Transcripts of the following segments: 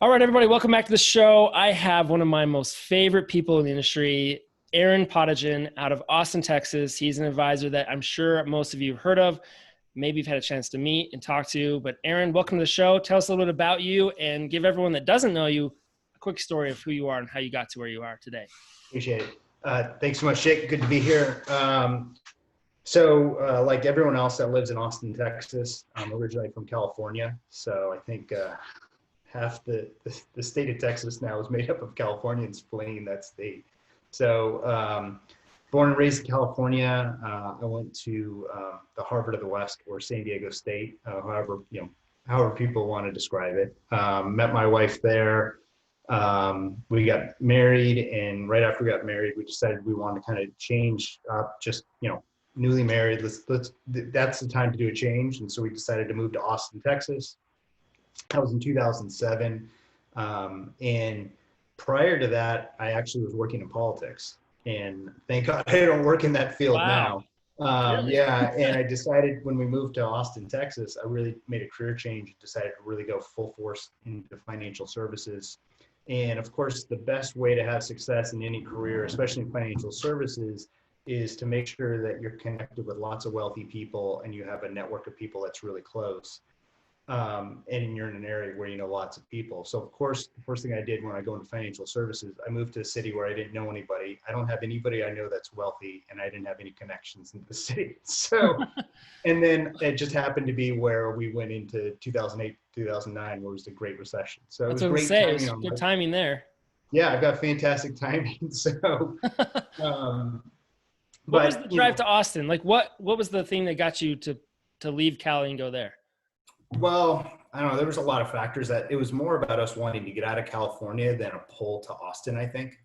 All right, everybody, welcome back to the show. I have one of my most favorite people in the industry, Aaron Pottichen out of Austin, Texas. He's an advisor that I'm sure most of you have heard of. Maybe you've had a chance to meet and talk to. But Aaron, welcome to the show. Tell us a little bit about you and give everyone that doesn't know you a quick story of who you are and how you got to where you are today. Appreciate it. Thanks so much, Jake. Good to be here. Like everyone else that lives in Austin, Texas, I'm originally from California. So I think half the state of Texas now is made up of Californians fleeing that state. So born and raised in California, I went to the Harvard of the West, or San Diego State, however people want to describe it. Met my wife there. We got married, and right after we got married, we decided we wanted to kind of change up, newly married. That's the time to do a change. And so we decided to move to Austin, Texas. That was in 2007. And prior to that, I actually was working in politics, and thank God I don't work in that field now. Really? Yeah. And I decided when we moved to Austin, Texas, I really made a career change, decided to really go full force into financial services. And of course, the best way to have success in any career, especially in financial services, is to make sure that you're connected with lots of wealthy people and you have a network of people that's really close. And you're in an area where you know lots of people. So of course, the first thing I did when I go into financial services, I moved to a city where I didn't know anybody. I don't have anybody I know that's wealthy, and I didn't have any connections in the city. So, and then it just happened to be where we went into 2008, 2009, where it was the Great Recession. So it was great timing. It was good timing there. Yeah, I've got fantastic timing. So, what was the drive to Austin? Like, what was the thing that got you to leave Cali and go there? Well, I don't know. There was a lot of factors. That it was more about us wanting to get out of California than a pull to Austin, I think.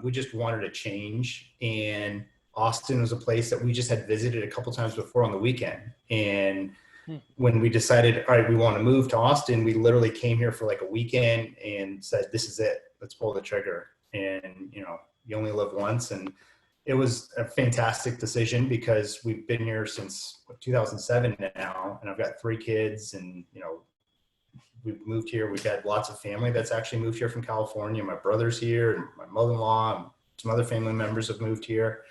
We just wanted a change, and Austin was a place that we just had visited a couple times before on the weekend. And when we decided, all right, we want to move to Austin, we literally came here for like a weekend and said, this is it. Let's pull the trigger. And, you only live once. And it was a fantastic decision because we've been here since 2007 now, and I've got 3 kids, and, we've moved here. We've had lots of family that's actually moved here from California. My brother's here, and my mother-in-law, and some other family members have moved here.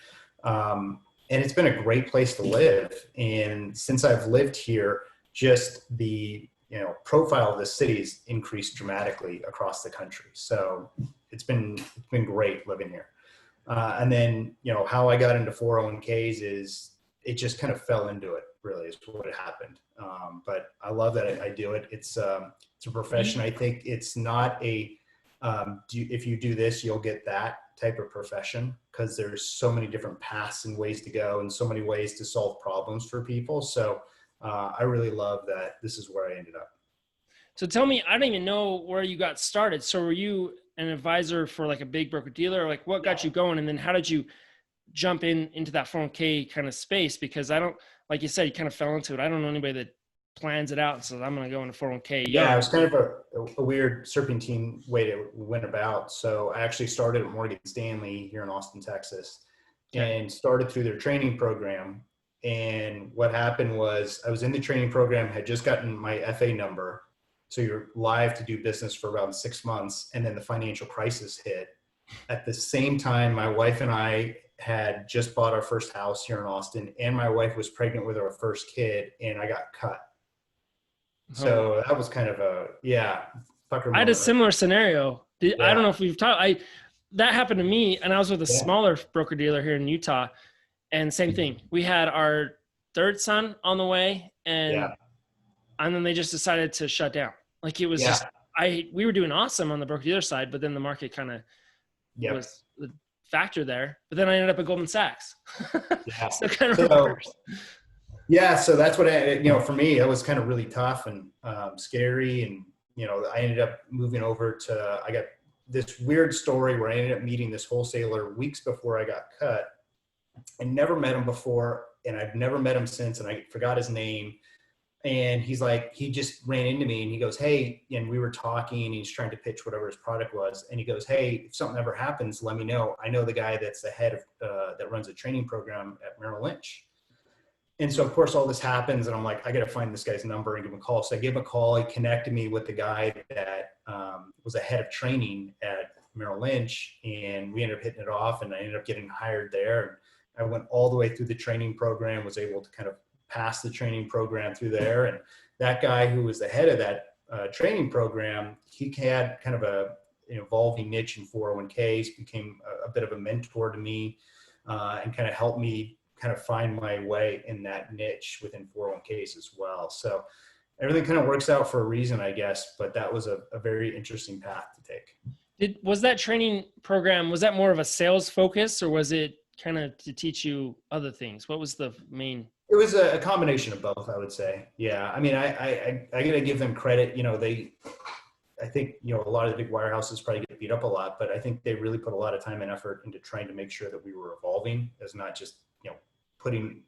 And it's been a great place to live. And since I've lived here, just the, profile of the city has increased dramatically across the country. So it's been great living here. And then, how I got into 401ks is it just kind of fell into it, really, is what happened. But I love that I do it. It's a profession. I think it's not if you do this, you'll get that type of profession, because there's so many different paths and ways to go and so many ways to solve problems for people. So I really love that this is where I ended up. So tell me, I don't even know where you got started. So were you an advisor for like a big broker dealer? Like, what got you going? And then how did you jump into that 401k kind of space? Because I don't, like you said, you kind of fell into it. I don't know anybody that plans it out and says, I'm going to go into 401k. Yeah, it was kind of a weird serpentine way to went about. So I actually started at Morgan Stanley here in Austin, Texas, and started through their training program. And what happened was I was in the training program, had just gotten my FA number. So you're live to do business for around 6 months. And then the financial crisis hit. At the same time, my wife and I had just bought our first house here in Austin, and my wife was pregnant with our first kid, and I got cut. So that was kind of I had a similar scenario. I don't know if we've talked. That happened to me, and I was with a smaller broker dealer here in Utah, and same thing. We had our 3rd son on the way, and then they just decided to shut down. Like, it was we were doing awesome on the broker dealer side, but then the market kind of was the factor there. But then I ended up at Goldman Sachs. So kind of reversed. Yeah, so that's what for me, it was kind of really tough and scary. And, I ended up moving over to, I got this weird story where I ended up meeting this wholesaler weeks before I got cut. I never met him before, and I've never met him since, and I forgot his name. And he's like, he just ran into me and he goes, hey, and we were talking, and he's trying to pitch whatever his product was. And he goes, hey, if something ever happens, let me know. I know the guy that's the head of, that runs a training program at Merrill Lynch. And so of course all this happens and I'm like, I got to find this guy's number and give him a call. So I gave him a call. He connected me with the guy that was a head of training at Merrill Lynch, and we ended up hitting it off, and I ended up getting hired there. And I went all the way through the training program, was able to kind of pass the training program through there. And that guy who was the head of that training program, he had kind of a evolving niche in 401ks, became a bit of a mentor to me, and kind of helped me kind of find my way in that niche within 401ks as well. So everything kind of works out for a reason, I guess, but that was a very interesting path to take. Was that training program, was that more of a sales focus, or was it kind of to teach you other things? What was the main? It was a combination of both, I would say. Yeah. I mean, I got to give them credit. I think, a lot of the big wirehouses probably get beat up a lot, but I think they really put a lot of time and effort into trying to make sure that we were evolving as not just, putting,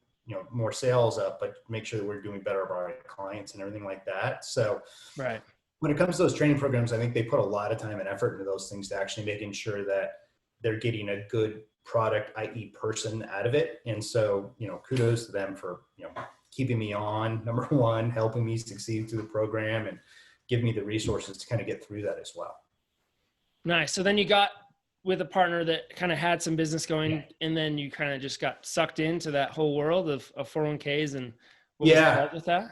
more sales up, but make sure that we're doing better by our clients and everything like that. So right. When it comes to those training programs, I think they put a lot of time and effort into those things to actually making sure that they're getting a good product, i.e. person out of it. And so, kudos to them for, keeping me on, number one, helping me succeed through the program and give me the resources to kind of get through that as well. Nice. So then you got with a partner that kind of had some business going, and then you kind of just got sucked into that whole world of 401ks and what was involved with that?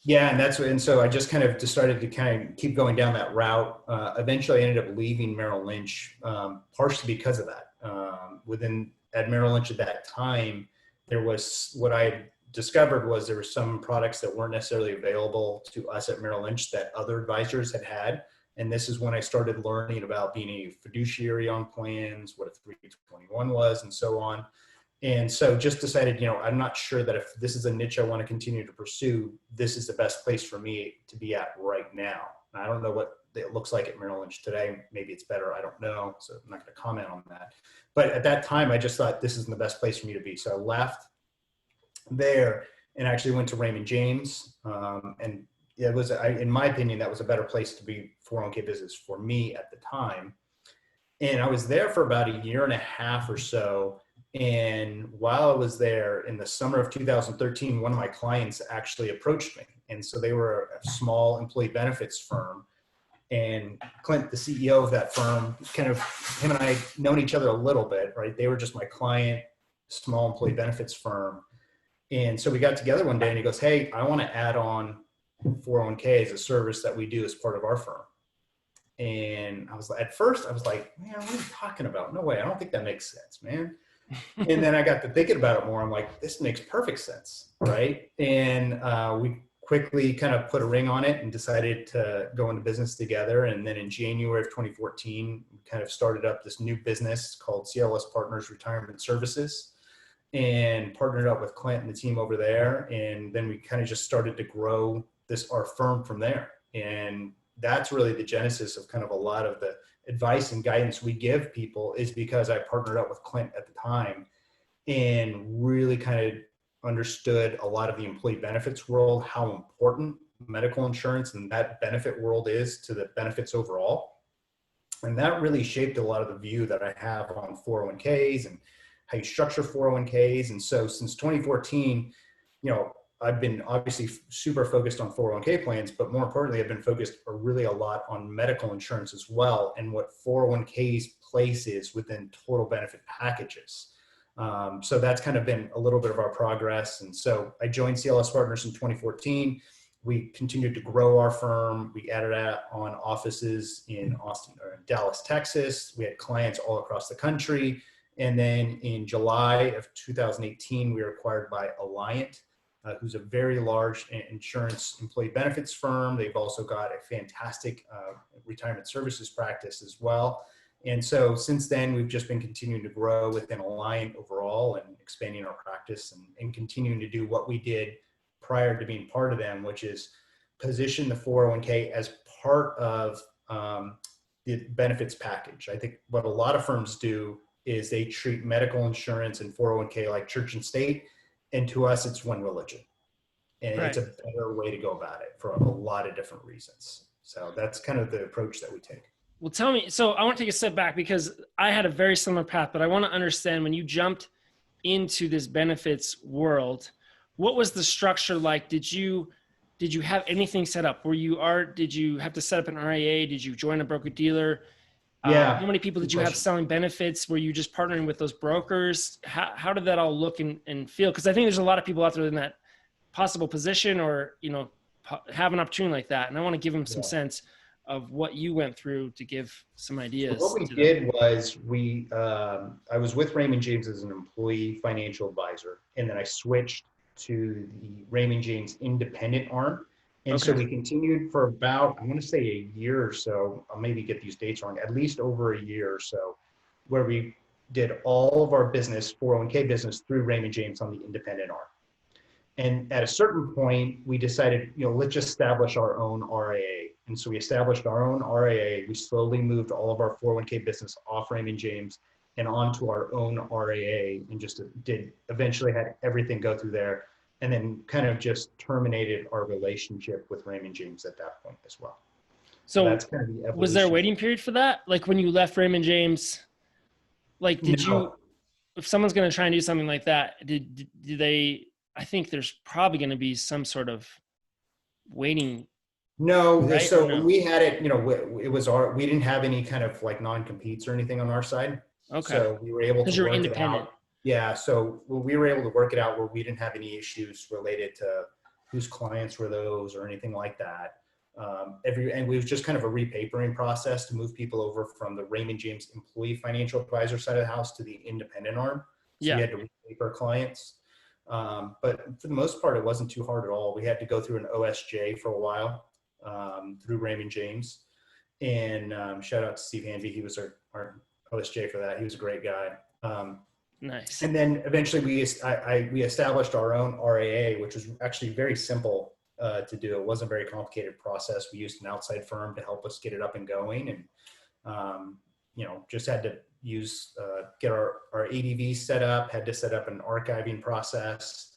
Yeah. And so I just kind of decided to kind of keep going down that route. Eventually I ended up leaving Merrill Lynch, partially because of that. At Merrill Lynch at that time, there was what I discovered was there were some products that weren't necessarily available to us at Merrill Lynch that other advisors had. And this is when I started learning about being a fiduciary on plans, what a 321 was, and so on. And so just decided, I'm not sure that if this is a niche I want to continue to pursue, this is the best place for me to be at right now. And I don't know what it looks like at Merrill Lynch today. Maybe it's better. I don't know. So I'm not going to comment on that. But at that time, I just thought this isn't the best place for me to be. So I left there and actually went to Raymond James. And it was, in my opinion, that was a better place to be 401k business for me at the time. And I was there for about a year and a half or so. And while I was there in the summer of 2013, one of my clients actually approached me. And so they were a small employee benefits firm. And Clint, the CEO of that firm, kind of him and I known each other a little bit, right? They were just my client, small employee benefits firm. And so we got together one day and he goes, hey, I want to add on 401k as a service that we do as part of our firm. And at first I was like, man, what are you talking about? No way. I don't think that makes sense, man. And then I got to thinking about it more. I'm like, this makes perfect sense. Right. And we quickly kind of put a ring on it and decided to go into business together. And then in January of 2014, we kind of started up this new business called CLS Partners Retirement Services, and partnered up with Clint and the team over there. And then we kind of just started to grow our firm from there. And that's really the genesis of kind of a lot of the advice and guidance we give people, is because I partnered up with Clint at the time and really kind of understood a lot of the employee benefits world, how important medical insurance and that benefit world is to the benefits overall. And that really shaped a lot of the view that I have on 401ks and how you structure 401ks. And so since 2014, I've been obviously super focused on 401k plans, but more importantly, I've been focused really a lot on medical insurance as well, and what 401k's place is within total benefit packages. So that's kind of been a little bit of our progress. And so I joined CLS Partners in 2014. We continued to grow our firm. We added on offices in Austin or in Dallas, Texas. We had clients all across the country. And then in July of 2018, we were acquired by Alliant, who's a very large insurance employee benefits firm. They've also got a fantastic retirement services practice as well. And so since then, we've just been continuing to grow within Alliant overall and expanding our practice and continuing to do what we did prior to being part of them, which is position the 401k as part of the benefits package. I think what a lot of firms do is they treat medical insurance and 401k like church and state. And to us, it's one religion. And right. It's a better way to go about it for a lot of different reasons. So that's kind of the approach that we take. Well, tell me, so I want to take a step back because I had a very similar path, but I want to understand when you jumped into this benefits world, what was the structure like? Did you have anything set up? Did you have to set up an RIA? Did you join a broker dealer? Yeah. How many people did you have selling benefits? Were you just partnering with those brokers? How did that all look and feel? Because I think there's a lot of people out there in that possible position, or, you know, have an opportunity like that. And I want to give them some sense of what you went through to give some ideas. So what we did was I was with Raymond James as an employee financial advisor, and then I switched to the Raymond James independent arm. And so we continued for about, I want to say a year or so, I'll maybe get these dates wrong, at least over a year or so, where we did all of our business, 401k business, through Raymond James on the independent arm. And at a certain point, we decided, you know, let's just establish our own RIA. And so we established our own RIA. We slowly moved all of our 401k business off Raymond James and onto our own RIA, and just eventually had everything go through there. And then kind of just terminated our relationship with Raymond James at that point as well. So that's kind of the evolution. Was there a waiting period for that? Like when you left Raymond James, like if someone's going to try and do something like that, did they, I think there's probably going to be some sort of waiting. No. Right? So when we had it, you know, it was we didn't have any kind of like non-competes or anything on our side. Okay. So we were able to work it out. Yeah, so we were able to work it out where we didn't have any issues related to whose clients were those or anything like that. And we was just kind of a repapering process to move people over from the Raymond James employee financial advisor side of the house to the independent arm. So we had to repaper clients. But for the most part, it wasn't too hard at all. We had to go through an OSJ for a while through Raymond James. And shout out to Steve Hanvey. He was our OSJ for that. He was a great guy. Nice. And then eventually we established our own RIA, which was actually very simple to do. It wasn't a very complicated process. We used an outside firm to help us get it up and going, and you know, just had to get our ADV set up, had to set up an archiving process,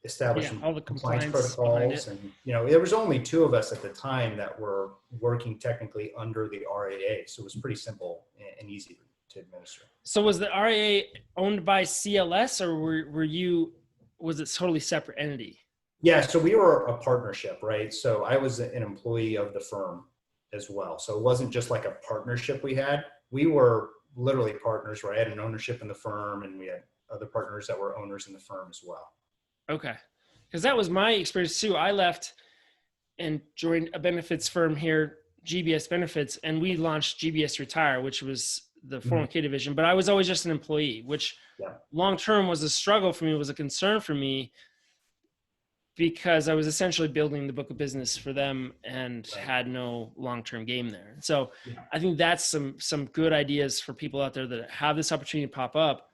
establish all the compliance protocols, and you know, there was only 2 of us at the time that were working technically under the RIA, so it was pretty simple and easy to administer. So was the RIA owned by CLS, or was it totally separate entity? Yeah, so we were a partnership, right? So I was an employee of the firm as well. So it wasn't just like a partnership we had. We were literally partners where I had an ownership in the firm, and we had other partners that were owners in the firm as well. Okay. Because that was my experience too. I left and joined a benefits firm here, GBS Benefits, and we launched GBS Retire, which was the 401k division, but I was always just an employee, which long-term was a struggle for me, was a concern for me, because I was essentially building the book of business for them and had no long-term game there. So I think that's some good ideas for people out there that have this opportunity to pop up.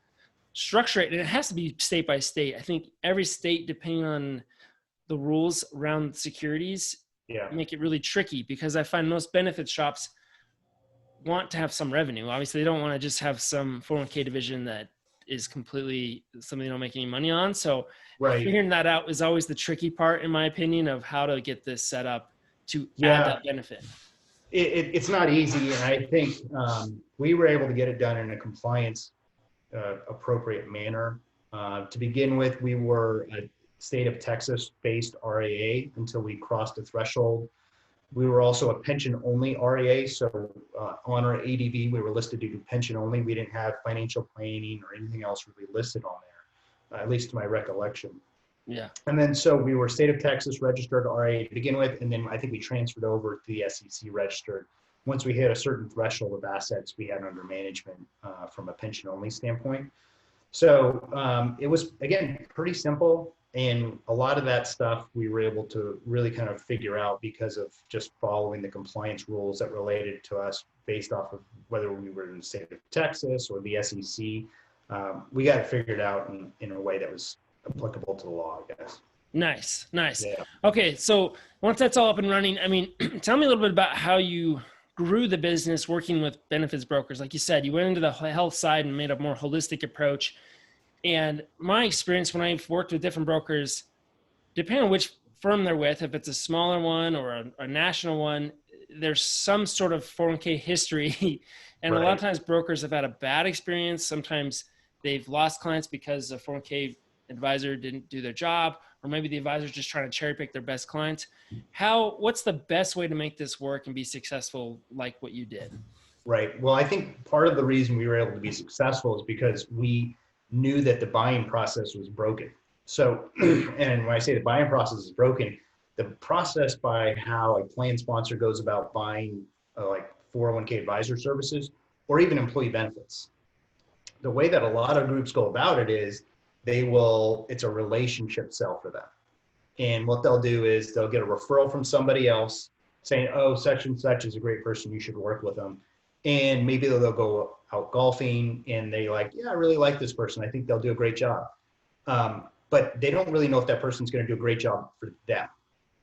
Structure it, and it has to be state by state. I think every state, depending on the rules around securities, make it really tricky, because I find most benefit shops want to have some revenue. Obviously, they don't want to just have some 401k division that is completely something they don't make any money on. So figuring that out is always the tricky part, in my opinion, of how to get this set up to add that benefit. It's not easy. And I think we were able to get it done in a compliance appropriate manner. To begin with, we were a state of Texas based RIA until we crossed a threshold. We were also a pension only RIA. So on our ADV, we were listed to do pension only. We didn't have financial planning or anything else really listed on there, at least to my recollection. Yeah. And then, so we were state of Texas registered RIA to begin with. And then I think we transferred over to the SEC registered once we hit a certain threshold of assets we had under management from a pension only standpoint. So it was, again, pretty simple. And a lot of that stuff we were able to really kind of figure out because of just following the compliance rules that related to us based off of whether we were in the state of Texas or the SEC. We got it figured out in a way that was applicable to the law, I guess. Nice. Yeah. Okay, so once that's all up and running, I mean, tell me a little bit about how you grew the business working with benefits brokers. Like you said, you went into the health side and made a more holistic approach. And my experience when I've worked with different brokers, depending on which firm they're with, if it's a smaller one or a national one, there's some sort of 401k history. And a lot of times brokers have had a bad experience. Sometimes they've lost clients because of 401k advisor didn't do their job, or maybe the advisor's just trying to cherry pick their best clients. What's the best way to make this work and be successful like what you did? Right. Well, I think part of the reason we were able to be successful is because we knew that the buying process was broken. So, and when I say the buying process is broken, the process by how a plan sponsor goes about buying like 401k advisor services or even employee benefits. The way that a lot of groups go about it is it's a relationship sell for them. And what they'll do is they'll get a referral from somebody else saying, oh, such and such is a great person, you should work with them. And maybe they'll go out golfing and they like, yeah, I really like this person. I think they'll do a great job. But they don't really know if that person's going to do a great job for them,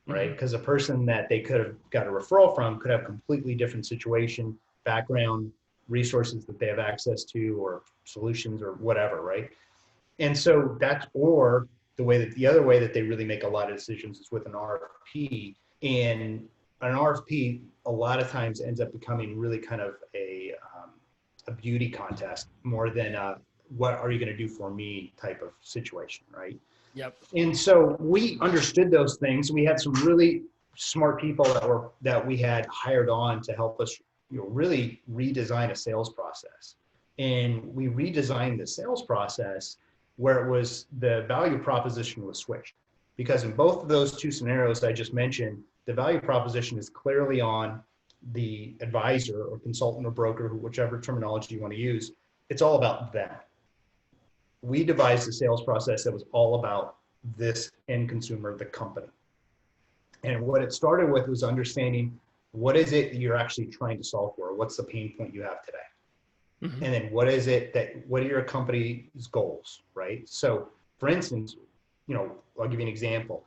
right? Because a person that they could have got a referral from could have completely different situation, background, resources that they have access to, or solutions or whatever, right? And so or the other way that they really make a lot of decisions is with an RFP. And an RFP a lot of times ends up becoming really kind of a beauty contest more than what are you going to do for me type of situation, right? Yep. And so we understood those things. We had some really smart people that we had hired on to help us, really redesign a sales process. And we redesigned the sales process where it was the value proposition was switched. Because in both of those two scenarios I just mentioned, the value proposition is clearly on the advisor or consultant or broker, whichever terminology you want to use. It's all about them. We devised a sales process that was all about this end consumer, the company. And what it started with was understanding what is it you're actually trying to solve for? What's the pain point you have today? And then what are your company's goals, right? So for instance, I'll give you an example.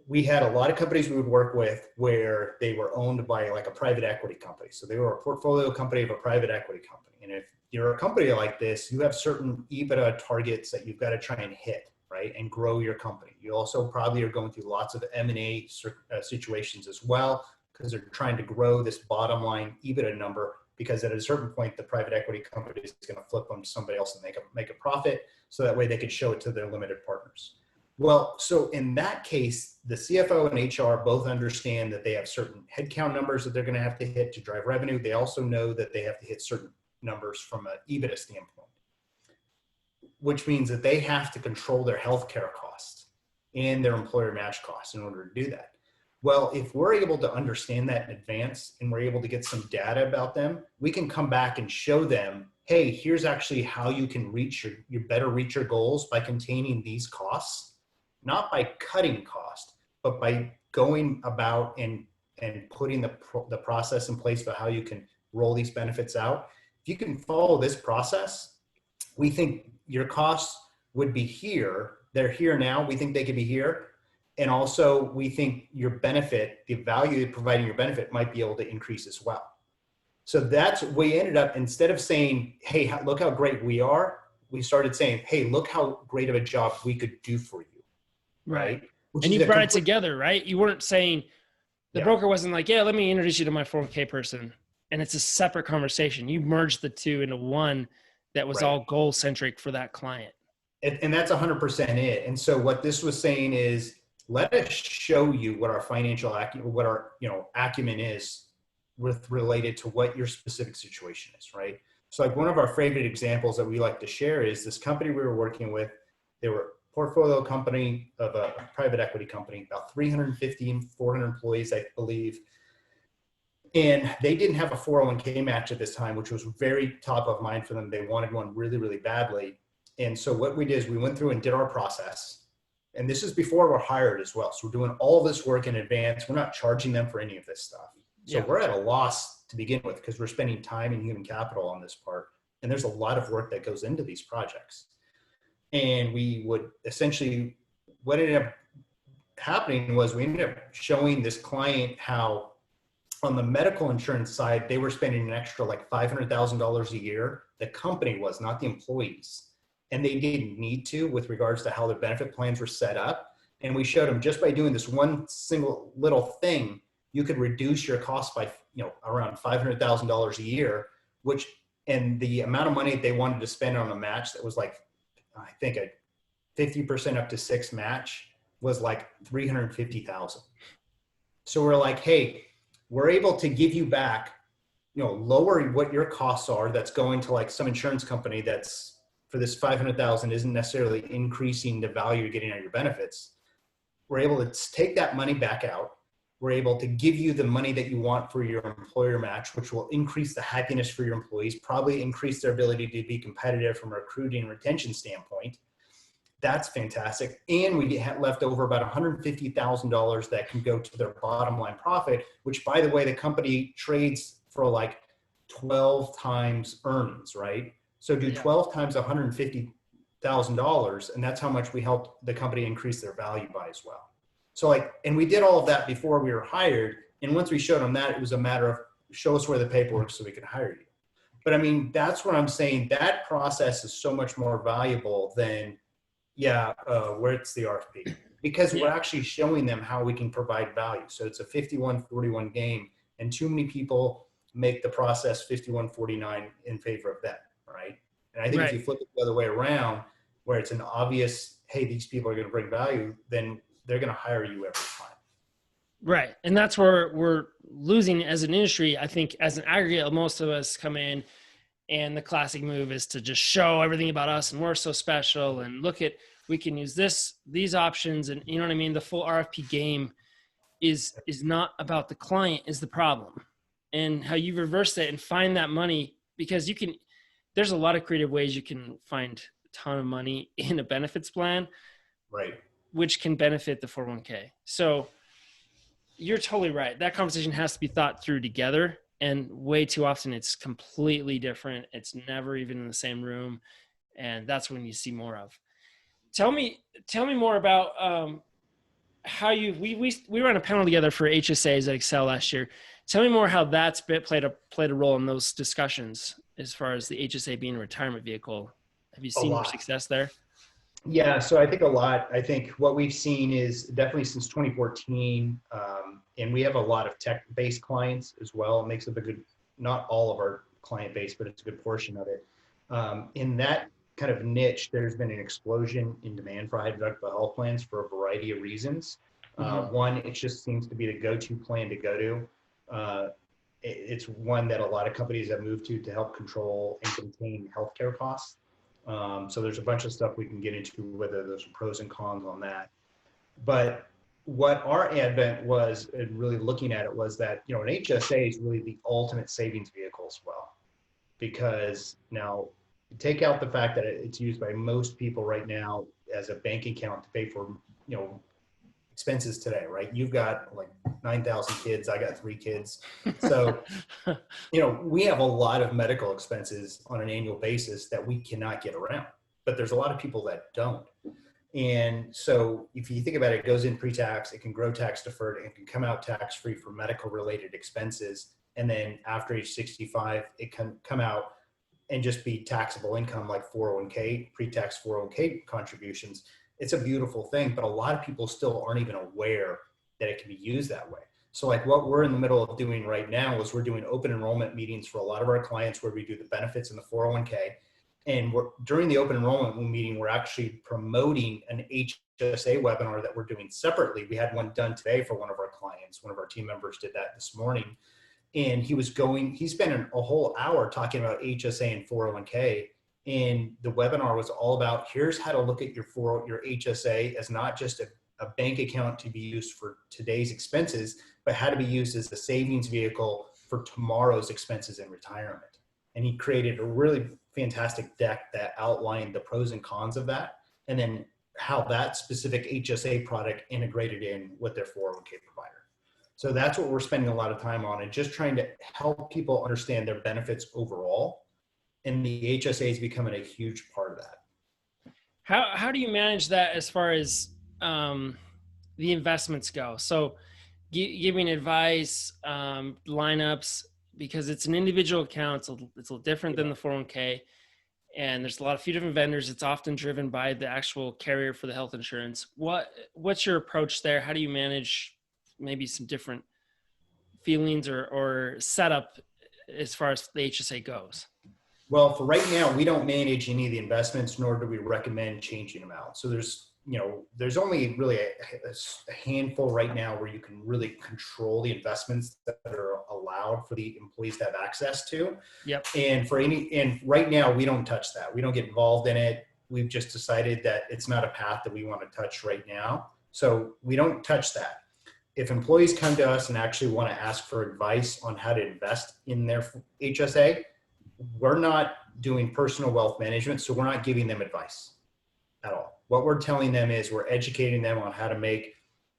We had a lot of companies we would work with where they were owned by like a private equity company. So they were a portfolio company of a private equity company. And if you're a company like this, you have certain EBITDA targets that you've got to try and hit, right? And grow your company. You also probably are going through lots of M&A situations as well, because they're trying to grow this bottom line EBITDA number, because at a certain point, the private equity company is going to flip them to somebody else and make a profit. So that way they could show it to their limited partners. Well, so in that case, the CFO and HR both understand that they have certain headcount numbers that they're going to have to hit to drive revenue. They also know that they have to hit certain numbers from an EBITDA standpoint, which means that they have to control their healthcare costs and their employer match costs in order to do that. Well, if we're able to understand that in advance and we're able to get some data about them, we can come back and show them, hey, here's actually how you can you better reach your goals by containing these costs. Not by cutting cost, but by going about and putting the process in place for how you can roll these benefits out. If you can follow this process, we think your costs would be here. They're here now. We think they could be here. And also we think your benefit, the value of providing your benefit might be able to increase as well. So we ended up, instead of saying, hey, look how great we are, we started saying, hey, look how great of a job we could do for you. Right. And you brought it together, right? You weren't saying, the broker wasn't like, yeah, let me introduce you to my 401k person. And it's a separate conversation. You merged the two into one that was all goal centric for that client. And that's 100% it. And so what this was saying is, let us show you what our financial acumen is related to what your specific situation is, right? So like one of our favorite examples that we like to share is this company we were working with. They were portfolio company of a private equity company, about 350, 400 employees, I believe. And they didn't have a 401k match at this time, which was very top of mind for them. They wanted one really, really badly. And so what we did is we went through and did our process. And this is before we're hired as well. So we're doing all this work in advance. We're not charging them for any of this stuff. So we're at a loss to begin with because we're spending time and human capital on this part. And there's a lot of work that goes into these projects. And we would essentially, what ended up happening was we ended up showing this client how on the medical insurance side, they were spending an extra like $500,000 a year. The company was, not the employees. And they didn't need to with regards to how their benefit plans were set up. And we showed them just by doing this one single little thing, you could reduce your costs by around $500,000 a year, and the amount of money they wanted to spend on a match that was like, I think 50% up to 6 match was like 350,000. So we're like, hey, we're able to give you back, lower what your costs are. That's going to like some insurance company that's for this 500,000 isn't necessarily increasing the value you're getting out of your benefits. We're able to take that money back out. We're able to give you the money that you want for your employer match, which will increase the happiness for your employees, probably increase their ability to be competitive from a recruiting and retention standpoint. That's fantastic. And we get left over about $150,000 that can go to their bottom line profit, which, by the way, the company trades for like 12 times earnings, right? So do 12 times $150,000, and that's how much we helped the company increase their value by as well. So and we did all of that before we were hired. And once we showed them that, it was a matter of show us where the paperwork so we can hire you. But I mean, that's what I'm saying. That process is so much more valuable than, where it's the RFP, because we're actually showing them how we can provide value. So it's a 51-41 game, and too many people make the process 51-49 in favor of them, right? And I think if you flip it the other way around, where it's an obvious, hey, these people are going to bring value, then they're going to hire you every time. Right. And that's where we're losing as an industry. I think as an aggregate, most of us come in and the classic move is to just show everything about us and we're so special and look at, we can use these options. And you know what I mean? The full RFP game is not about the client is the problem, and how you reverse that and find that money, because there's a lot of creative ways you can find a ton of money in a benefits plan, right? Which can benefit the 401k. So you're totally right. That conversation has to be thought through together. And way too often it's completely different. It's never even in the same room. And that's when you see more of. Tell me more about how we ran a panel together for HSAs at Excel last year. Tell me more how that's played a role in those discussions as far as the HSA being a retirement vehicle. Have you seen more success there? Yeah, so I think a lot. I think what we've seen is definitely since 2014, and we have a lot of tech-based clients as well. It makes up not all of our client base, but it's a good portion of it. In that kind of niche, there's been an explosion in demand for high deductible health plans for a variety of reasons. One, it just seems to be the go-to plan to go to. It's one that a lot of companies have moved to help control and contain healthcare costs. So there's a bunch of stuff we can get into, whether there's pros and cons on that. But what our advent was, and really looking at it, was that, an HSA is really the ultimate savings vehicle as well. Because now, take out the fact that it's used by most people right now as a bank account to pay for, expenses today, right? You've got like 9,000 kids. I got 3 kids. So, we have a lot of medical expenses on an annual basis that we cannot get around, but there's a lot of people that don't. And so if you think about it, it goes in pre-tax, it can grow tax deferred, and it can come out tax-free for medical related expenses. And then after age 65, it can come out and just be taxable income like 401k, pre-tax 401k contributions. It's a beautiful thing, but a lot of people still aren't even aware that it can be used that way. So like what we're in the middle of doing right now is we're doing open enrollment meetings for a lot of our clients where we do the benefits in the 401k. And during the open enrollment meeting, we're actually promoting an HSA webinar that we're doing separately. We had one done today for one of our clients. One of our team members did that this morning. And he spent a whole hour talking about HSA and 401k. And the webinar was all about, here's how to look at your HSA as not just a bank account to be used for today's expenses, but how to be used as a savings vehicle for tomorrow's expenses in retirement. And he created a really fantastic deck that outlined the pros and cons of that, and then how that specific HSA product integrated in with their 401k provider. So that's what we're spending a lot of time on, and just trying to help people understand their benefits overall. And the HSA is becoming a huge part of that. How do you manage that as far as the investments go? So giving advice, lineups, because it's an individual account. It's a little different than the 401k. And there's a few different vendors. It's often driven by the actual carrier for the health insurance. What's your approach there? How do you manage maybe some different feelings or setup as far as the HSA goes? Well, for right now, we don't manage any of the investments, nor do we recommend changing them out. So there's only really a handful right now where you can really control the investments that are allowed for the employees to have access to. Yep. And right now we don't touch that. We don't get involved in it. We've just decided that it's not a path that we want to touch right now. So we don't touch that. If employees come to us and actually want to ask for advice on how to invest in their HSA, we're not doing personal wealth management, so we're not giving them advice at all. What we're telling them is we're educating them on how to make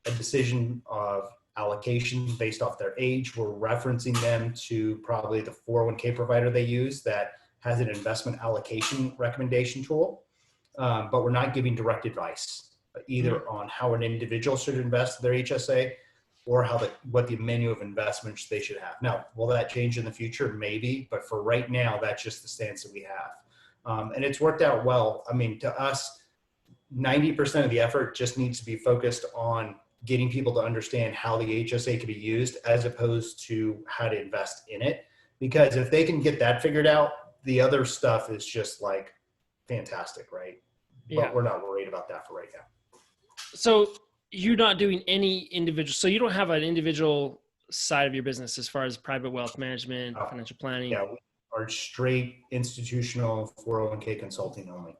a decision of allocation based off their age. We're referencing them to probably the 401k provider they use that has an investment allocation recommendation tool, but we're not giving direct advice either on how an individual should invest their HSA or what the menu of investments they should have. Now, will that change in the future? Maybe, but for right now, that's just the stance that we have. And it's worked out well. I mean, to us, 90% of the effort just needs to be focused on getting people to understand how the HSA can be used as opposed to how to invest in it. Because if they can get that figured out, the other stuff is just like fantastic, right? Yeah. But we're not worried about that for right now. So you're not doing any individual, so you don't have an individual side of your business as far as private wealth management, financial planning? Yeah, we are straight institutional 401k consulting only.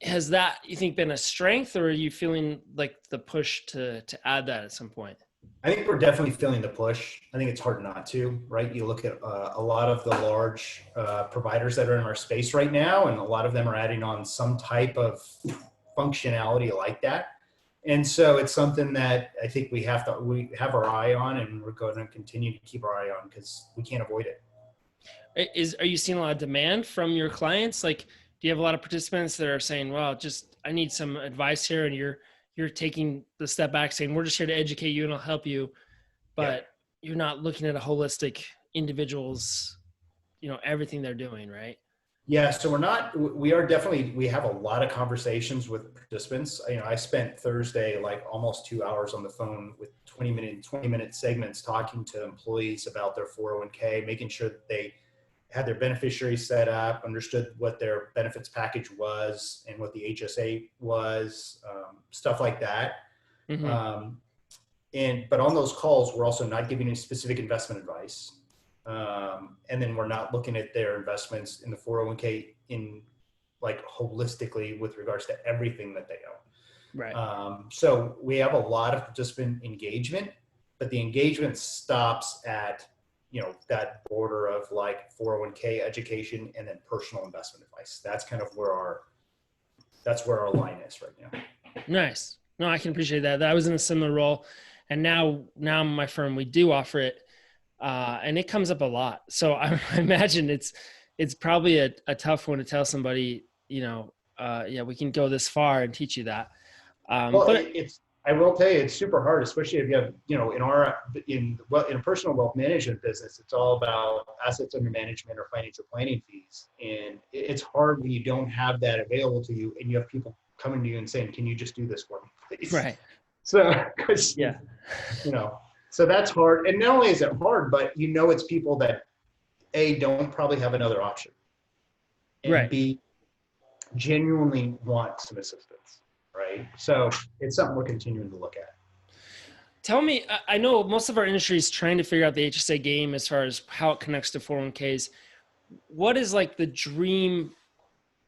Has that, you think, been a strength, or are you feeling like the push to add that at some point? I think we're definitely feeling the push. I think it's hard not to, right? You look at a lot of the large providers that are in our space right now, and a lot of them are adding on some type of functionality like that. And so it's something that I think we have our eye on, and we're going to continue to keep our eye on because we can't avoid it. Are you seeing a lot of demand from your clients? Like, do you have a lot of participants that are saying, well, I need some advice here, and you're taking the step back saying, we're just here to educate you and I'll help you, but you're not looking at a holistic individual's, everything they're doing, right? Yeah, so we have a lot of conversations with participants. I spent Thursday like almost 2 hours on the phone with 20-minute segments talking to employees about their 401k, making sure that they had their beneficiaries set up, understood what their benefits package was and what the HSA was, stuff like that. Mm-hmm. But on those calls, we're also not giving any specific investment advice. And then we're not looking at their investments in the 401k in like holistically with regards to everything that they own. Right. So we have a lot of participant engagement, but the engagement stops at, that border of like 401k education and then personal investment advice. That's kind of where our line is right now. Nice. No, I can appreciate that. I was in a similar role, and now my firm, we do offer it. And it comes up a lot. So I imagine it's probably a tough one to tell somebody, we can go this far and teach you that. I will tell you, it's super hard, especially if you have, in a personal wealth management business, it's all about assets under management or financial planning fees. And it's hard when you don't have that available to you and you have people coming to you and saying, can you just do this for me, please? Right. So, so that's hard. And not only is it hard, but it's people that A, don't probably have another option, and right. B, genuinely want some assistance, right? So it's something we're continuing to look at. Tell me, I know most of our industry is trying to figure out the HSA game as far as how it connects to 401ks. What is like the dream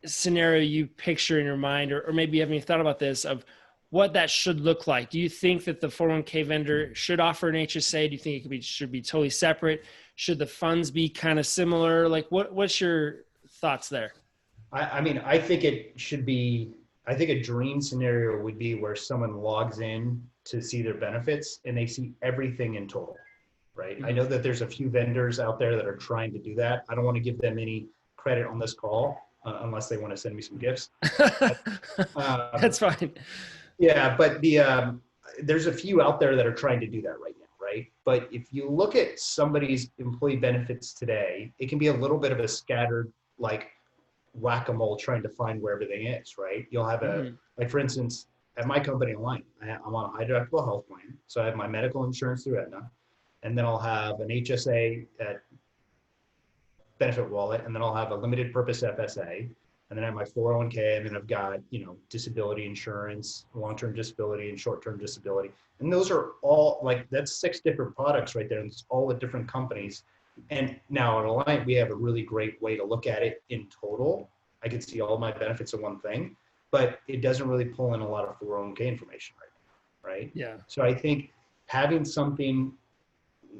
scenario you picture in your mind, or maybe you haven't even thought about this, of what that should look like? Do you think that the 401k vendor should offer an HSA? Do you think it should be totally separate? Should the funds be kind of similar? Like what's your thoughts there? I think it should be, I think a dream scenario would be where someone logs in to see their benefits and they see everything in total, right? Mm-hmm. I know that there's a few vendors out there that are trying to do that. I don't want to give them any credit on this call unless they want to send me some gifts. That's fine. Yeah, but there's a few out there that are trying to do that right now, right? But if you look at somebody's employee benefits today, it can be a little bit of a scattered, like whack-a-mole trying to find where everything is, right? You'll have like for instance, at my company Lynch, I'm on a high deductible health plan. So I have my medical insurance through Aetna, and then I'll have an HSA benefit wallet, and then I'll have a limited purpose FSA, and then I have my 401k, and then I've got, disability insurance, long-term disability and short-term disability. And those are all that's 6 different products right there. And it's all with different companies. And now at Alliant, we have a really great way to look at it in total. I can see all my benefits in one thing, but it doesn't really pull in a lot of 401k information right now, right? Yeah. So I think having something,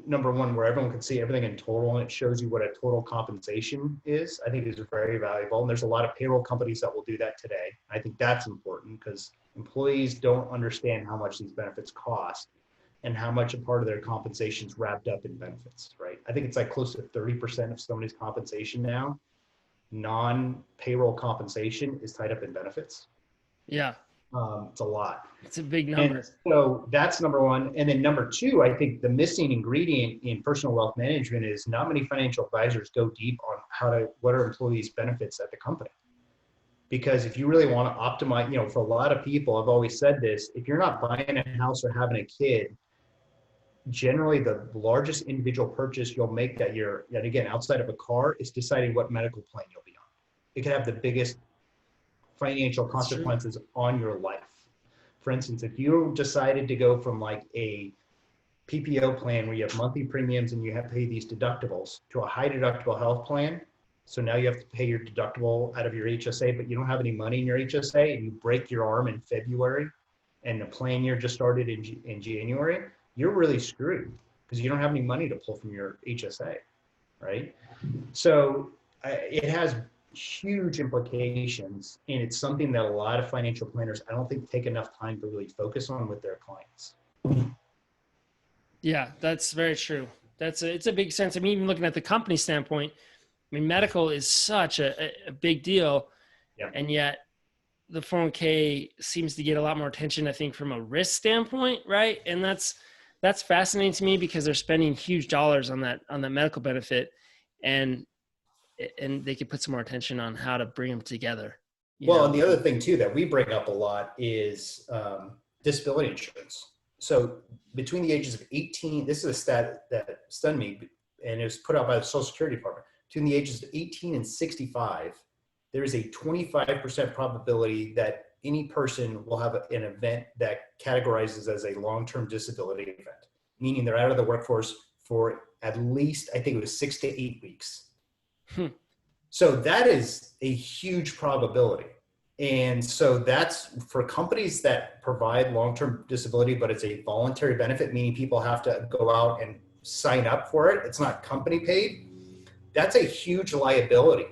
number one, where everyone can see everything in total and it shows you what a total compensation is, I think is very valuable. And there's a lot of payroll companies that will do that today. I think that's important because employees don't understand how much these benefits cost and how much a part of their compensation is wrapped up in benefits, right? I think it's like close to 30% of somebody's compensation now, non-payroll compensation, is tied up in benefits. Yeah. It's a lot. It's a big number. And so that's number one. And then number two, I think the missing ingredient in personal wealth management is not many financial advisors go deep on what are employees' benefits at the company. Because if you really want to optimize, for a lot of people, I've always said this, if you're not buying a house or having a kid, generally the largest individual purchase you'll make that year, and again, outside of a car, is deciding what medical plan you'll be on. It can have the biggest financial consequences on your life. For instance, if you decided to go from like a PPO plan where you have monthly premiums and you have to pay these deductibles to a high deductible health plan, so now you have to pay your deductible out of your HSA, but you don't have any money in your HSA, and you break your arm in February and the plan year just started in January, you're really screwed because you don't have any money to pull from your HSA, right? So it has huge implications, and it's something that a lot of financial planners, I don't think, take enough time to really focus on with their clients. Yeah, that's very true. It's a big sense. I mean, even looking at the company standpoint, I mean, medical is such a big deal, yeah. And yet the 401k seems to get a lot more attention, I think, from a risk standpoint, right? And that's fascinating to me because they're spending huge dollars on that medical benefit, and they could put some more attention on how to bring them together. Well, and the other thing too that we bring up a lot is disability insurance. So between the ages of 18, this is a stat that stunned me, and it was put out by the Social Security Department. Between the ages of 18 and 65, there is a 25% probability that any person will have an event that categorizes as a long-term disability event, meaning they're out of the workforce for at least, I think it was 6 to 8 weeks. So that is a huge probability. And so that's for companies that provide long-term disability, but it's a voluntary benefit, meaning people have to go out and sign up for it. It's not company paid. That's a huge liability.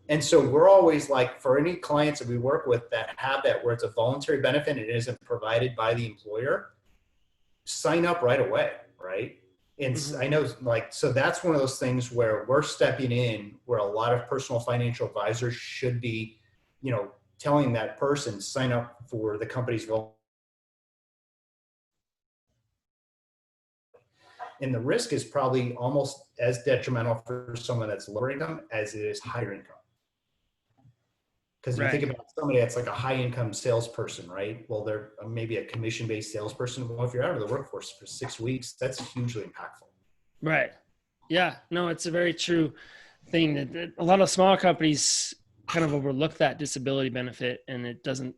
And so we're always like, for any clients that we work with that have that, where it's a voluntary benefit and it isn't provided by the employer, sign up right away, right? And I know, so that's one of those things where we're stepping in, where a lot of personal financial advisors should be, telling that person, sign up for the company's and the risk is probably almost as detrimental for someone that's lower income as it is higher income. Because you think about somebody that's like a high income salesperson, right? Well, they're maybe a commission-based salesperson. Well, if you're out of the workforce for 6 weeks, that's hugely impactful. Right. Yeah, no, it's a very true thing that a lot of smaller companies kind of overlook that disability benefit, and it doesn't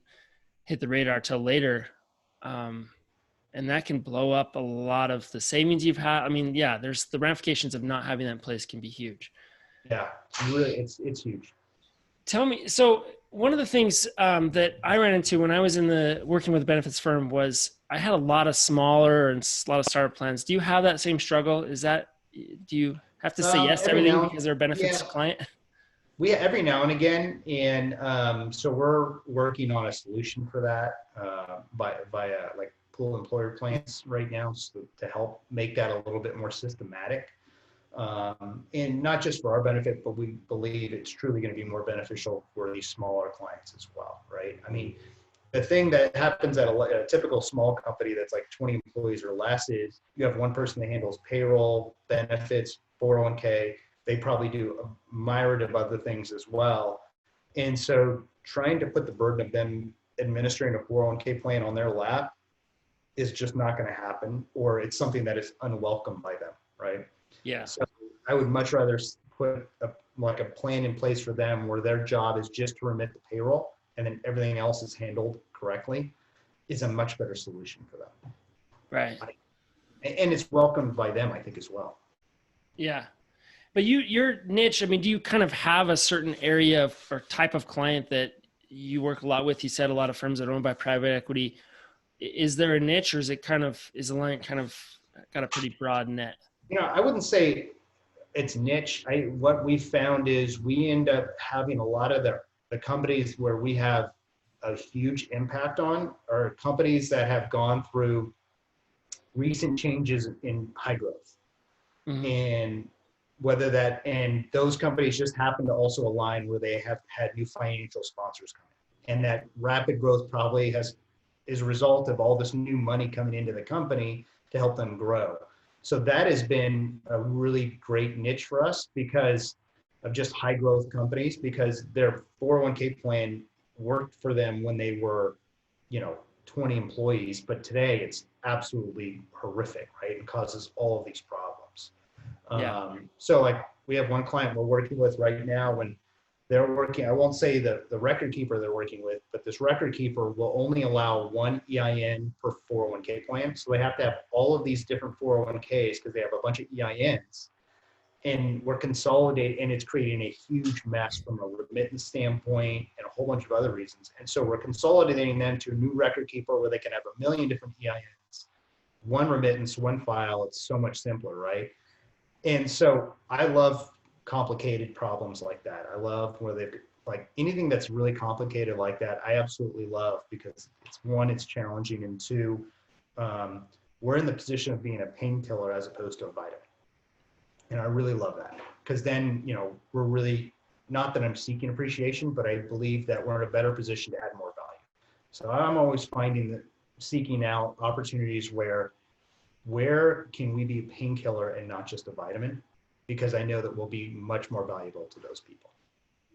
hit the radar till later. And that can blow up a lot of the savings you've had. I mean, yeah, there's the ramifications of not having that in place can be huge. Yeah, really, it's huge. Tell me, so one of the things that I ran into when I was working with a benefits firm was I had a lot of smaller and a lot of startup plans. Do you have that same struggle? Do you have to say yes to everything because they're a benefits client? We every now and again, and so we're working on a solution for that via like pool employer plans right now, so to help make that a little bit more systematic, and not just for our benefit, but we believe it's truly going to be more beneficial for these smaller clients as well, right? I mean, the thing that happens at a typical small company that's like 20 employees or less is you have one person that handles payroll, benefits, 401k. They probably do a myriad of other things as well. And so trying to put the burden of them administering a 401k plan on their lap is just not going to happen, or it's something that is unwelcome by them, right? Yeah. So I would much rather put like a plan in place for them where their job is just to remit the payroll and then everything else is handled correctly is a much better solution for them. Right. And it's welcomed by them, I think, as well. Yeah. But your niche, I mean, do you kind of have a certain area or type of client that you work a lot with? You said a lot of firms that are owned by private equity. Is there a niche, or is the line kind of got a pretty broad net? I wouldn't say it's niche. What we found is we end up having a lot of the companies where we have a huge impact on are companies that have gone through recent changes in high growth. Mm-hmm. And those companies just happen to also align where they have had new financial sponsors coming. And that rapid growth probably is a result of all this new money coming into the company to help them grow. So that has been a really great niche for us because of just high growth companies, because their 401k plan worked for them when they were, 20 employees, but today it's absolutely horrific, right? It causes all of these problems. Yeah. So like we have one client we're working with right now when they're working, I won't say the record keeper they're working with, but this record keeper will only allow one EIN per 401k plan. So they have to have all of these different 401ks because they have a bunch of EINs. And we're consolidating, and it's creating a huge mess from a remittance standpoint and a whole bunch of other reasons. And so we're consolidating them to a new record keeper where they can have a million different EINs, one remittance, one file. It's so much simpler, right? And so I love complicated problems like that. I love where they've like anything that's really complicated like that. I absolutely love because it's one, it's challenging, and two, we're in the position of being a painkiller as opposed to a vitamin. And I really love that because then, we're really, not that I'm seeking appreciation, but I believe that we're in a better position to add more value. So I'm always finding that seeking out opportunities where can we be a painkiller and not just a vitamin? Because I know that we'll be much more valuable to those people.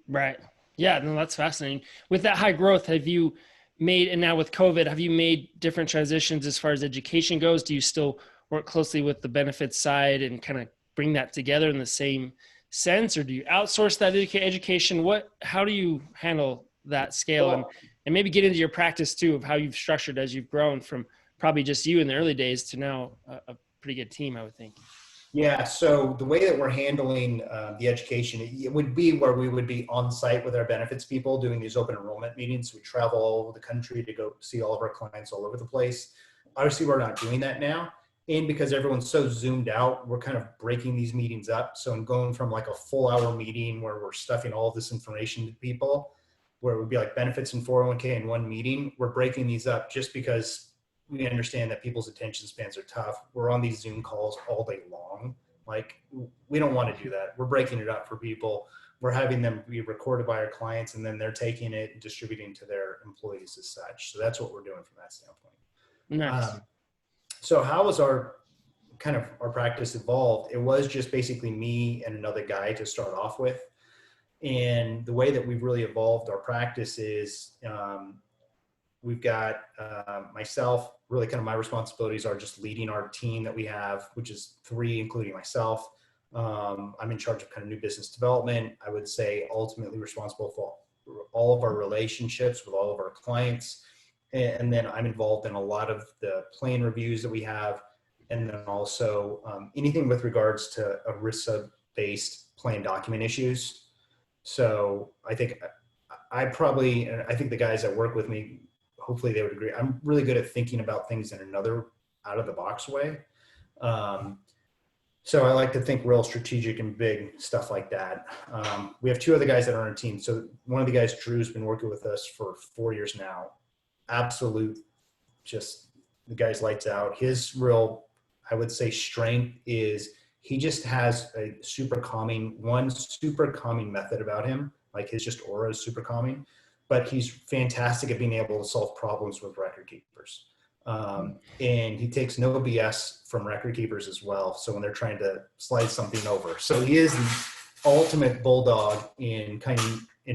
Right. Yeah, no, that's fascinating. With that high growth, have you made, and now with COVID, have you made different transitions as far as education goes? Do you still work closely with the benefits side and kind of bring that together in the same sense, or do you outsource that education? How do you handle that scale, and maybe get into your practice too of how you've structured as you've grown from probably just you in the early days to now a pretty good team, I would think. Yeah. So the way that we're handling the education, it would be where we would be on site with our benefits people doing these open enrollment meetings. We travel all over the country to go see all of our clients all over the place. Obviously, we're not doing that now. And because everyone's so zoomed out, we're kind of breaking these meetings up. So I'm going from like a full hour meeting where we're stuffing all of this information to people, where it would be like benefits and 401k in one meeting. We're breaking these up just because we understand that people's attention spans are tough. We're on these Zoom calls all day long. Like, we don't want to do that. We're breaking it up for people. We're having them be recorded by our clients, and then they're taking it and distributing to their employees as such. So that's what we're doing from that standpoint. Nice. So how was our practice evolved? It was just basically me and another guy to start off with. And the way that we've really evolved our practice is we've got myself, really kind of my responsibilities are just leading our team that we have, which is 3, including myself. I'm in charge of kind of new business development. I would say ultimately responsible for all of our relationships with all of our clients. And then I'm involved in a lot of the plan reviews that we have. And then also anything with regards to ERISA-based plan document issues. So I think the guys that work with me, hopefully they would agree. I'm really good at thinking about things in another out of the box way. So I like to think real strategic and big stuff like that. We have 2 other guys that are on our team. So one of the guys, Drew's been working with us for 4 years now. Absolute, just the guy's lights out. His real, I would say, strength is he just has a super calming method about him. Like his just aura is super calming, but he's fantastic at being able to solve problems with record keepers. And he takes no BS from record keepers as well. So when they're trying to slide something over, so he is the ultimate bulldog in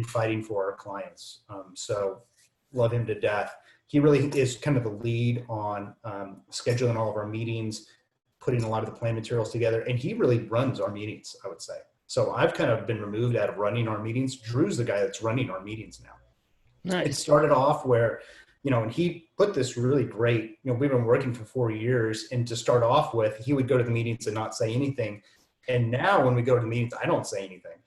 fighting for our clients. So love him to death. He really is kind of the lead on scheduling all of our meetings, putting a lot of the plan materials together, and he really runs our meetings, I would say. So I've kind of been removed out of running our meetings. Drew's the guy that's running our meetings now. Nice. It started off where, and he put this really great, we've been working for 4 years, and to start off with, he would go to the meetings and not say anything. And now when we go to the meetings, I don't say anything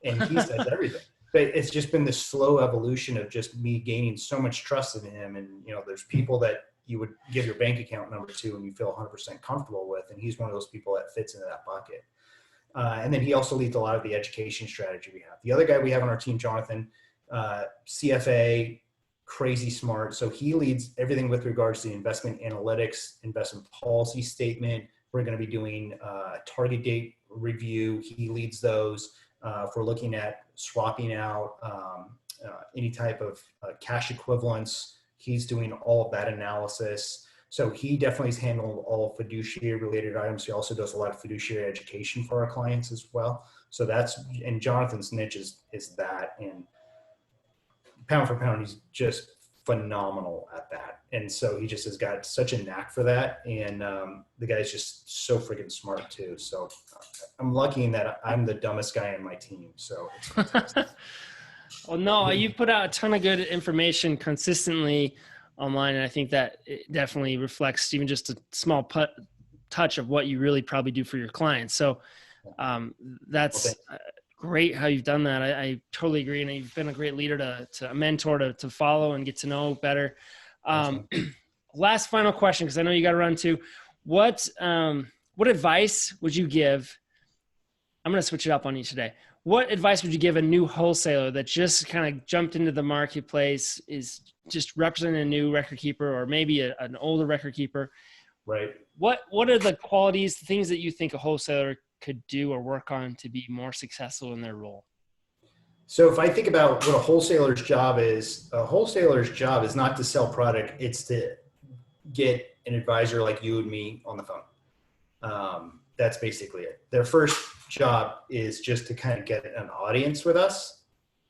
and he says everything. But it's just been this slow evolution of just me gaining so much trust in him. And, there's people that you would give your bank account number to and you feel 100% comfortable with. And he's one of those people that fits into that bucket. And then he also leads a lot of the education strategy we have. The other guy we have on our team, Jonathan, CFA, crazy smart. So he leads everything with regards to the investment analytics, investment policy statement. We're going to be doing a target date review. He leads those. If we're looking at swapping out any type of cash equivalents, he's doing all of that analysis. So he definitely has handled all fiduciary related items. He also does a lot of fiduciary education for our clients as well. So and Jonathan's niche is that, and pound for pound, he's just phenomenal at that. And so he just has got such a knack for that. And the guy's just so freaking smart too. So I'm lucky in that I'm the dumbest guy on my team. So it's fantastic. Well, no, you put out a ton of good information consistently online. And I think that it definitely reflects even just a small touch of what you really probably do for your clients. So that's great how you've done that. I totally agree. And you've been a great leader to a mentor to follow and get to know better. Last final question, because I know you got to run too. What advice would you give? I'm going to switch it up on you today. What advice would you give a new wholesaler that just kind of jumped into the marketplace, is just representing a new record keeper or maybe an older record keeper? Right. What are the qualities, the things that you think a wholesaler could do or work on to be more successful in their role? So if I think about what a wholesaler's job is not to sell product. It's to get an advisor like you and me on the phone. That's basically it. Their first job is just to kind of get an audience with us.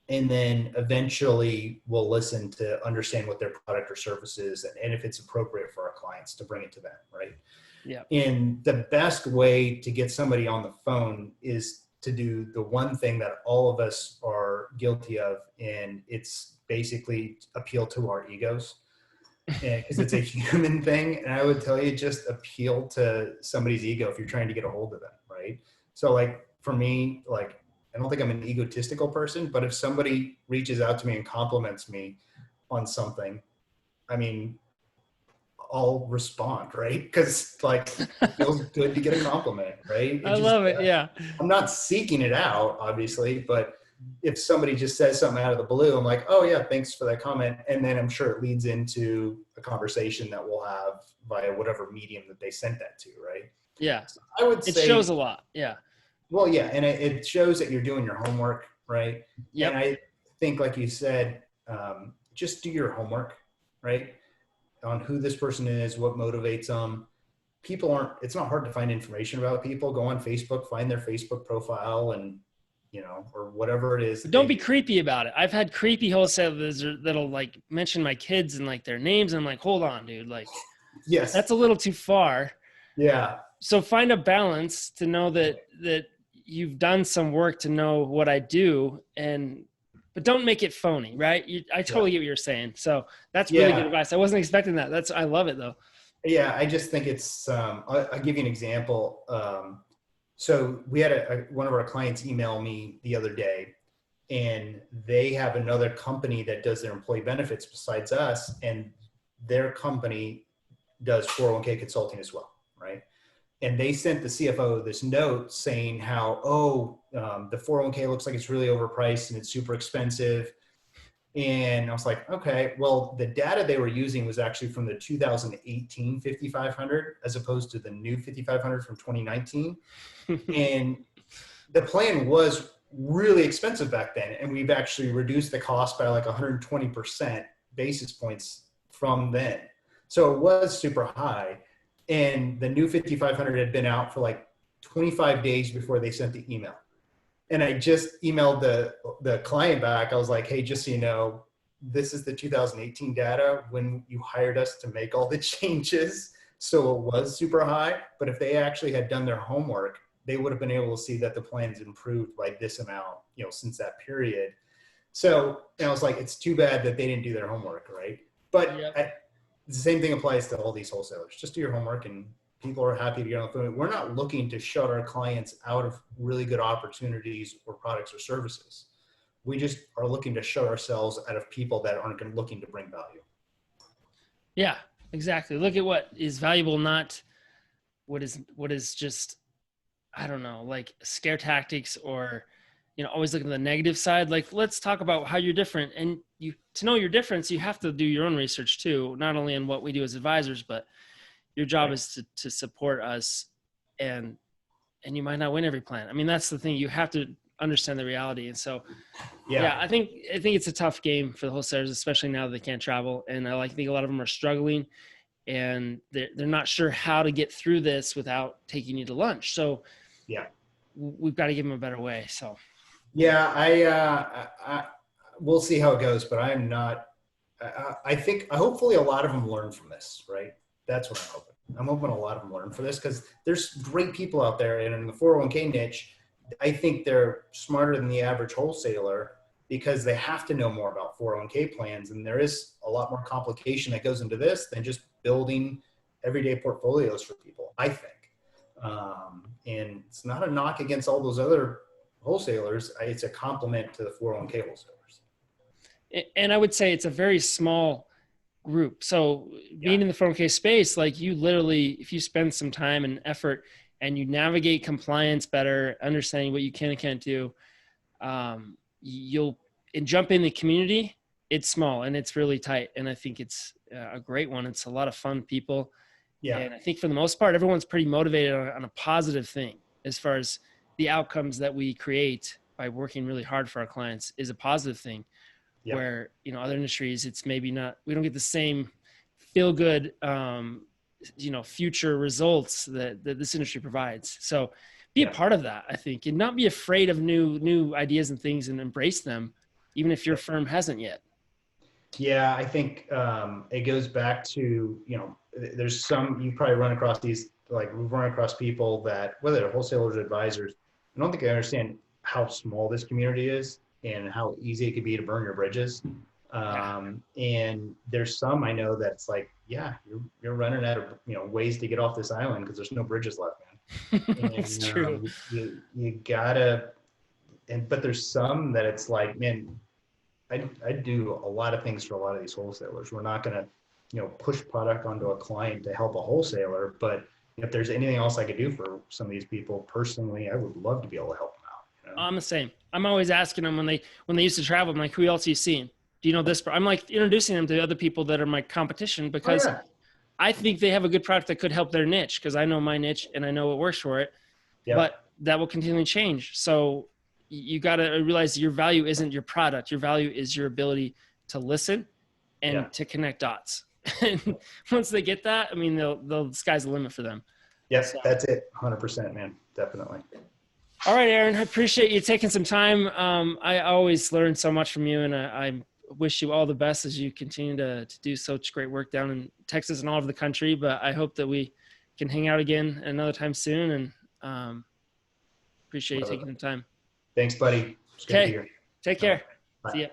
And then eventually we'll listen to understand what their product or service is and if it's appropriate for our clients to bring it to them. Right. Yeah. And the best way to get somebody on the phone is to do the one thing that all of us are guilty of. And it's basically appeal to our egos, because it's a human thing. And I would tell you, just appeal to somebody's ego if you're trying to get a hold of them. Right. So like for me, like, I don't think I'm an egotistical person, but if somebody reaches out to me and compliments me on something, I mean, I'll respond, right? Because like it feels good to get a compliment, right? I love it. Yeah. I'm not seeking it out, obviously, but if somebody just says something out of the blue, I'm like, oh yeah, thanks for that comment. And then I'm sure it leads into a conversation that we'll have via whatever medium that they sent that to, right? Yeah. So I would say it shows a lot. Yeah. Well, yeah. And it shows that you're doing your homework, right? Yeah. And I think, like you said, just do your homework, right? On who this person is, what motivates them. It's not hard to find information about people. Go on Facebook, find their Facebook profile and, or whatever it is. Don't be creepy about it. I've had creepy wholesalers that'll like mention my kids and like their names. And I'm like, hold on, dude. Like, yes, that's a little too far. Yeah. So find a balance to know that you've done some work to know what I do, but don't make it phony, right? I totally get what you're saying. So that's really good advice. I wasn't expecting that. I love it though. Yeah. I just think it's, I'll give you an example. So we had one of our clients email me the other day, and they have another company that does their employee benefits besides us. And their company does 401k consulting as well. Right. And they sent the CFO this note saying how, the 401k looks like it's really overpriced and it's super expensive. And I was like, okay, well, the data they were using was actually from the 2018 5500 as opposed to the new 5500 from 2019. And the plan was really expensive back then. And we've actually reduced the cost by like 120% basis points from then. So it was super high. And the new 5500 had been out for like 25 days before they sent the email. And I just emailed the client back. I was like, hey, just so you know, this is the 2018 data when you hired us to make all the changes. So it was super high. But if they actually had done their homework, they would have been able to see that the plan's improved by this amount, since that period. So I was like, it's too bad that they didn't do their homework, right? But the same thing applies to all these wholesalers. Just do your homework, and people are happy to get on the phone. We're not looking to shut our clients out of really good opportunities or products or services. We just are looking to shut ourselves out of people that aren't looking to bring value. Yeah, exactly. Look at what is valuable, not what is just, I don't know, like scare tactics or, always looking at the negative side. Like, let's talk about how you're different. And to know your difference, you have to do your own research too, not only in what we do as advisors, but your job is to support us, and you might not win every plan. I mean, that's the thing. You have to understand the reality. And so, I think it's a tough game for the wholesalers, especially now that they can't travel. And I think a lot of them are struggling, and they're not sure how to get through this without taking you to lunch. So we've got to give them a better way. So we'll see how it goes, but I'm not, I think hopefully a lot of them learn from this, right? That's what I'm hoping. I'm hoping a lot of them learn from this, because there's great people out there, and in the 401k niche, I think they're smarter than the average wholesaler, because they have to know more about 401k plans. And there is a lot more complication that goes into this than just building everyday portfolios for people, I think. And it's not a knock against all those other wholesalers. It's a compliment to the 401k wholesalers. And I would say it's a very small group. So being in the 401k space, like, you literally, if you spend some time and effort and you navigate compliance better, understanding what you can and can't do, you'll jump in the community. It's small and it's really tight. And I think it's a great one. It's a lot of fun people. Yeah. And I think for the most part, everyone's pretty motivated on a positive thing, as far as the outcomes that we create by working really hard for our clients is a positive thing. Yeah. Where, other industries, it's maybe not, we don't get the same feel good, future results that this industry provides. So be a part of that, I think, and not be afraid of new ideas and things, and embrace them, even if your firm hasn't yet. Yeah, I think it goes back to, there's some, you probably run across these, like we've run across people that, whether they're wholesalers or advisors, I don't think I understand how small this community is and how easy it could be to burn your bridges. And there's some I know that's like, you're running out of, ways to get off this island because there's no bridges left, man. And, it's true. You gotta, but there's some that it's like, man, I do a lot of things for a lot of these wholesalers. We're not going to, push product onto a client to help a wholesaler, but if there's anything else I could do for some of these people personally, I would love to be able to help them out. I'm the same. I'm always asking them when they used to travel, I'm like, who else are you seeing? Do you know this? I'm like introducing them to other people that are my competition, because I think they have a good product that could help their niche, because I know my niche and I know what works for it, but that will continually change. So you got to realize your value isn't your product. Your value is your ability to listen and to connect dots. And once they get that, I mean, the sky's the limit for them. Yes, so. That's it. 100%, man. Definitely. All right, Aaron, I appreciate you taking some time. I always learn so much from you, and I wish you all the best as you continue to do such great work down in Texas and all over the country. But I hope that we can hang out again another time soon, and appreciate you taking the time. Thanks, buddy. Okay. Take care. Bye. See ya.